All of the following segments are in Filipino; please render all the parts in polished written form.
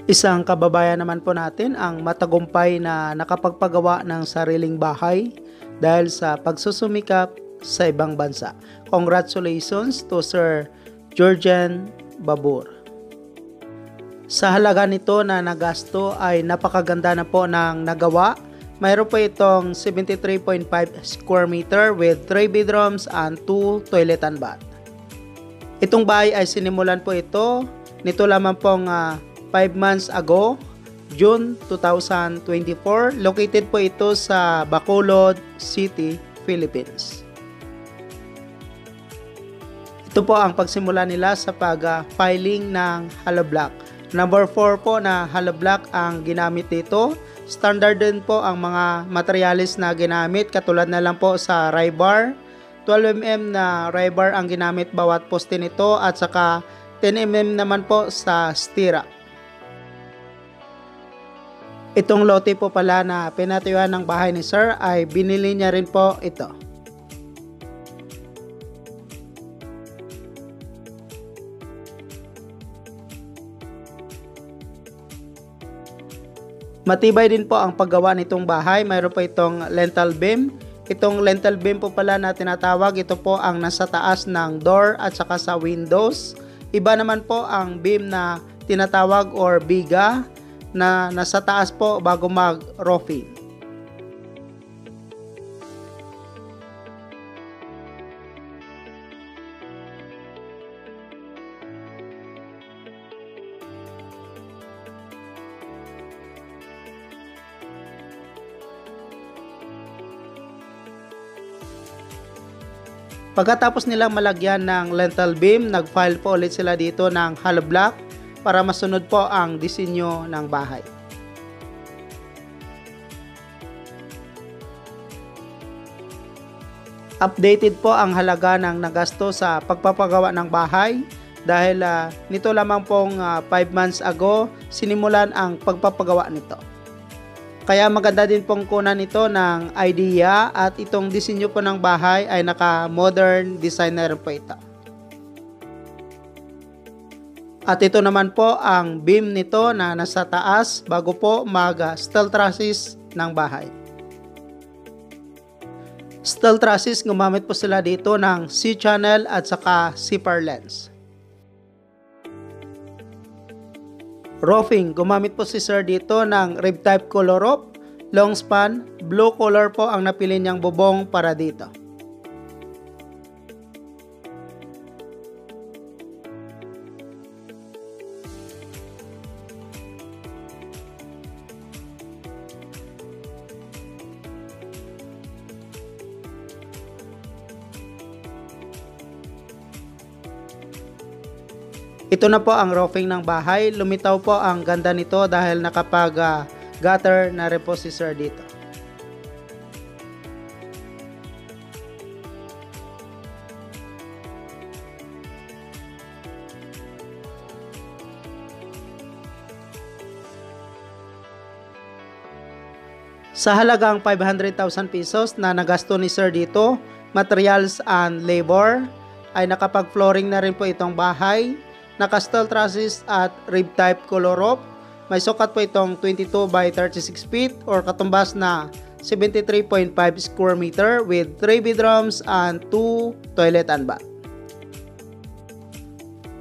Isang kababayan naman po natin ang matagumpay na nakapagpagawa ng sariling bahay dahil sa pagsusumikap sa ibang bansa. Congratulations to Sir Georgian Babur. Sa halaga nito na nagasto ay napakaganda na po ng nagawa. Mayroon po itong 73.5 square meter with 3 bedrooms and 2 toilet and bath. Itong bahay ay sinimulan po ito nito lamang pong 5 months ago, June 2024. Located po ito sa Bacolod City, Philippines. Ito po ang pagsimula nila sa pag-filing ng hollow block. Number 4 po na hollow block ang ginamit dito. Standard din po ang mga materialis na ginamit, katulad na lang po sa rebar. 12mm na rebar ang ginamit bawat poste nito at saka 10mm naman po sa stira. Itong lote po pala na pinatuyuan ng bahay ni Sir ay binili niya rin po ito. Matibay din po ang paggawa nitong bahay. Mayroon po itong lintel beam. Itong lintel beam po pala na tinatawag, ito po ang nasa taas ng door at saka sa windows. Iba naman po ang beam na tinatawag or biga na nasa taas po bago mag-roofing. Pagkatapos nilang malagyan ng lintel beam, nag-file po ulit sila dito ng hollow block para masunod po ang disenyo ng bahay. Updated po ang halaga ng nagasto sa pagpapagawa ng bahay dahil nito lamang pong 5 months ago sinimulan ang pagpapagawa nito. Kaya maganda din pong kunan nito ng idea at itong disenyo po ng bahay ay naka-modern designer po ito. At ito naman po ang beam nito na nasa taas bago po mag-steel trusses ng bahay. Steel trusses, gumamit po sila dito ng C-channel at saka zipper lens. Roofing, gumamit po si Sir dito ng rib type color roof, long span, blue color po ang napili niyang bubong para dito. Ito na po ang roofing ng bahay. Lumitaw po ang ganda nito dahil nakapag gutter na rin po si Sir dito. Sa halagang 500,000 pesos na nagasto ni Sir dito, materials and labor, ay nakapag-flooring na rin po itong bahay. Naka-steel trusses at rib type color roof. May sukat po itong 22 by 36 feet or katumbas na 73.5 square meter with 3 bedrooms and 2 toilet and bath.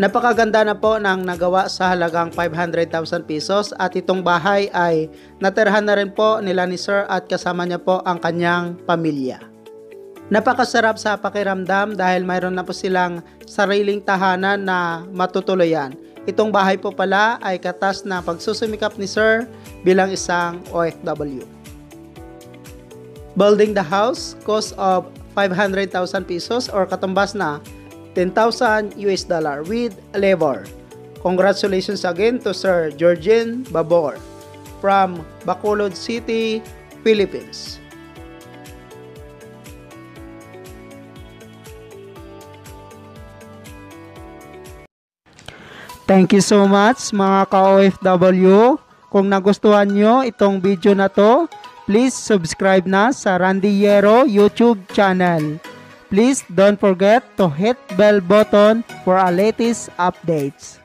Napakaganda na po ng nagawa sa halagang 500,000 pesos at itong bahay ay natirhan na rin po nila ni Sir at kasama niya po ang kanyang pamilya. Napakasarap sa pakiramdam dahil mayroon na po silang sariling tahanan na matutuluyan. Itong bahay po pala ay katas na pagsusumikap ni Sir bilang isang OFW. Building the house cost of 500,000 pesos or katumbas na 10,000 US dollar with labor. Congratulations again to Sir Georgian Babur from Bacolod City, Philippines. Thank you so much mga ka-OFW. Kung nagustuhan nyo itong video na to, please subscribe na sa Randy Yero YouTube channel. Please don't forget to hit bell button for our latest updates.